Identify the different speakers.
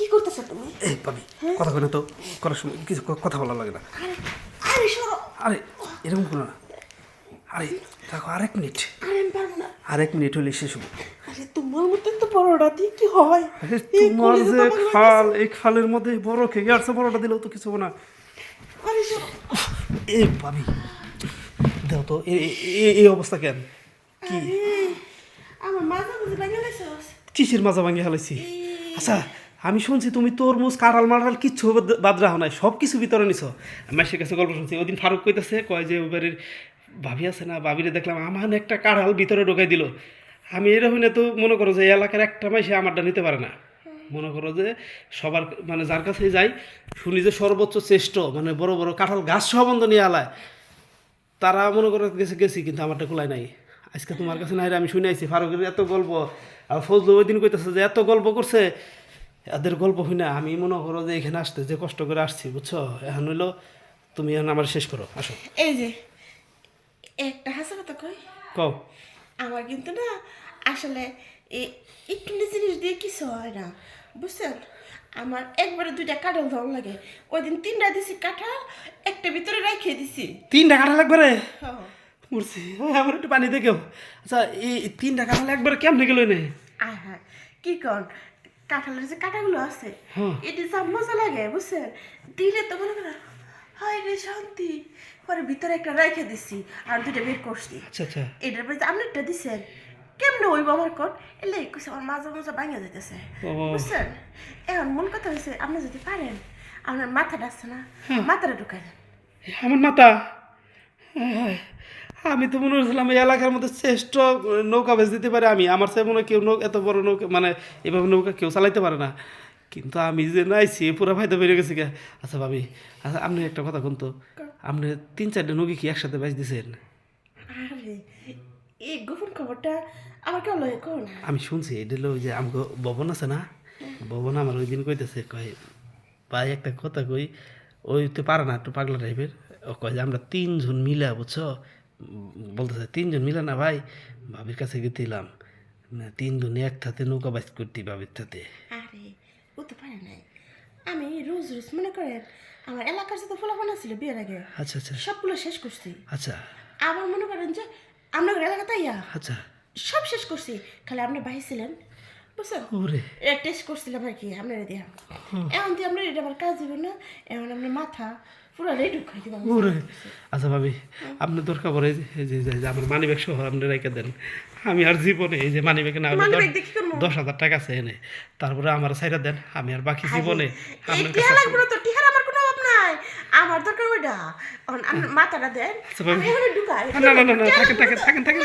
Speaker 1: কি করতেছো তুমি?
Speaker 2: এই পাবি কথা কই না তো, করার সময় কিছু কথা বলা লাগে না।
Speaker 1: আরে আরে সরো।
Speaker 2: আরে এরকম করো না। আরে দেখো আরেক মিনিট,
Speaker 1: আরে আমি পারবো না।
Speaker 2: আরেক মিনিট হলে শেষ হবো।
Speaker 1: আরে তোমার মতো তো বড়টা দিয়ে কি হয়?
Speaker 2: আরে
Speaker 1: এই
Speaker 2: তোমার
Speaker 1: কলেজে
Speaker 2: যে
Speaker 1: তো আমার
Speaker 2: খাল, এই খালের মধ্যে বড় খেয়ে আসছে, বড়টা দিলেও তো কিছু হবে না।
Speaker 1: আরে সরো।
Speaker 2: এই পাবি দেখো তো এই অবস্থা কেন? কি
Speaker 1: আরে আমার মাথা বুঝে ভেঙে গেছস।
Speaker 2: কিসের মাজা ভাঙিয়ে ফেলাইছি? আচ্ছা আমি শুনছি তুমি তরমুজ কাঁঠাল মারাল কিচ্ছু বাদ রাখো নাই, সব কিছু ভিতরে নিছো। মাসের কাছে গল্প শুনছি, ওই দিন ফারুক কইতেছে, কয় যে ওইবারের ভাবি আছে না, ভাবিরে দেখলাম আমার একটা কাঁঠাল ভিতরে ঢোকাই দিল। আমি এরকম না তো মনে করো যে এই এলাকার একটা মাইসে আমারটা নিতে পারে না। মনে করো যে সবার মানে যার কাছে যাই শুনি যে সর্বোচ্চ শ্রেষ্ঠ মানে বড় বড় কাঁঠাল গাছ সম্বন্ধ নিয়ে আলায়, তারা মনে করে গেছি কিন্তু আমারটা কুলাই নাই। আজকে তোমার কাছে নাই রে, আমি শুনে আইছি ফারুকের এত গল্প, আর ফজলু ওই দিন কইতেছে যে এত গল্প করছে, এদের গল্প হই না। আমি মনে করো যে এখানে আসতে যে কষ্ট করে আসছি বুঝছো, এখন হইলো তুমি এখন আমার শেষ করো, আসো।
Speaker 1: এই যে একটা হাসা কথা কই,
Speaker 2: কও।
Speaker 1: আমার কিন্তু না আসলে এই একটু জিনিস দিয়ে কিছু হয় না, বুঝছেন? আমার একবারে দুইটা কাঁঠাল ধরন লাগে। ওই দিন তিনটা দিছি কাঁঠাল, একটা ভিতরে রেখে দিছি।
Speaker 2: 3টা কাঁঠাল একবারে
Speaker 1: হ্যাঁ।
Speaker 2: মরছি, আমার একটু পানি দেখেও। আচ্ছা এই 3টা কাঁঠাল একবারে কেমনে গেল না?
Speaker 1: আয় হ্যাঁ, কি কর, কাঁঠালের যে কাঁটাগুলো আছে
Speaker 2: হ্যাঁ।
Speaker 1: এটি যা মজা লাগে বুঝছেন, দিলে তো মনে করেন হায় রে শান্তি। পরে ভিতরে একটা রেখে দিছি আর দুইটা বের করছি।
Speaker 2: আচ্ছা আচ্ছা।
Speaker 1: এটার মধ্যে আপনি একটা দিছেন, কেমনে ওই আমার কোন এলে কইছে আমার মাজা মাজা ভাঙা যাইতেছে,
Speaker 2: ও।
Speaker 1: বুঝছেন? এখন মূল কথা হয়েছে, আপনি যদি পারেন আপনার মাথাটা আছে না, মাথাটা ঢুকাই দেন।
Speaker 2: আমার মাথা, আমি তো মনে করছিলাম এই এলাকার মধ্যে শ্রেষ্ঠ নৌকা ভেজ দিতে পারে আমি, আমার সাথে মনে হয় কেউ এত বড় নৌকা মানে এভাবে নৌকা কেউ চালাইতে পারে না। কিন্তু আমি যে নাইছি পুরো ফায়দা বেরিয়ে গেছি গা। আচ্ছা ভাবি, আচ্ছা আপনি একটা কথা কোন তো, আপনি 3-4টা নৌকি কি একসাথে বেচ দিছেন?
Speaker 1: আরে এই গোপন খবরটা আমার কেউ লয় কোন।
Speaker 2: আমি শুনছি এটা হলো ওই যে আমাকে ভবন আছে না, ভবন আমার ওই দিন কইতেছে, কয় ভাই একটা কথা কই, ওই তো পারে না একটু পাগলা টাইপের, ও কয় যে আমরা 3জন মিলা বুঝছো, বলতেছে 3জন মিলা না ভাই, ভাবির কাছে গেছিলাম না 3জনে একসাথে নৌকা বাইচ করতে ভাবির সাথে।
Speaker 1: আরে ও তো পারে নাই। আমি রোজ রোজ মনে করেন আমার এলাকার যত ফলাফল ছিল বিয়ের আগে
Speaker 2: আচ্ছা আচ্ছা
Speaker 1: সবগুলো শেষ করছি।
Speaker 2: আচ্ছা
Speaker 1: আবার মনে করেন যে আপনার এলাকাতে ইয়া
Speaker 2: আচ্ছা।
Speaker 1: সব শেষ করছি, খালি আপনি ভাই ছিলেন বুঝছেন,
Speaker 2: ওরে
Speaker 1: টেস্ট করছিলাম আর কি আপনার দিয়া। এখন দিয়ে আপনার এটা আমার কাজ দিব না, এখন আপনার মাথা পুরো রেডি করে দিব।
Speaker 2: ওরে। আচ্ছা ভাবি, আপনি দরকার পড়ে যে আমার মানি ব্যাগ সহ আপনি রেখে দেন। আমি আর জীবনে এই যে মানি ব্যাগে না হলে
Speaker 1: মানিব্যাগ দিয়ে কি করবো?
Speaker 2: 10,000 টাকা আছে এনে, তারপরে আমার সাইরা দেন, আমি আর বাকি জীবনে
Speaker 1: এই
Speaker 2: আপনার
Speaker 1: টিহা
Speaker 2: কাছে।
Speaker 1: লাগবে না তো, টিহার আমার কোনো অভাব নাই, আমার দরকার ওইটা। এখন আপনার মাথাটা দেন,
Speaker 2: আচ্ছা ভাবি,
Speaker 1: আমি ওখানে ঢুকাই।
Speaker 2: না না না না, থাকেন থাকেন থাকেন থাকেন।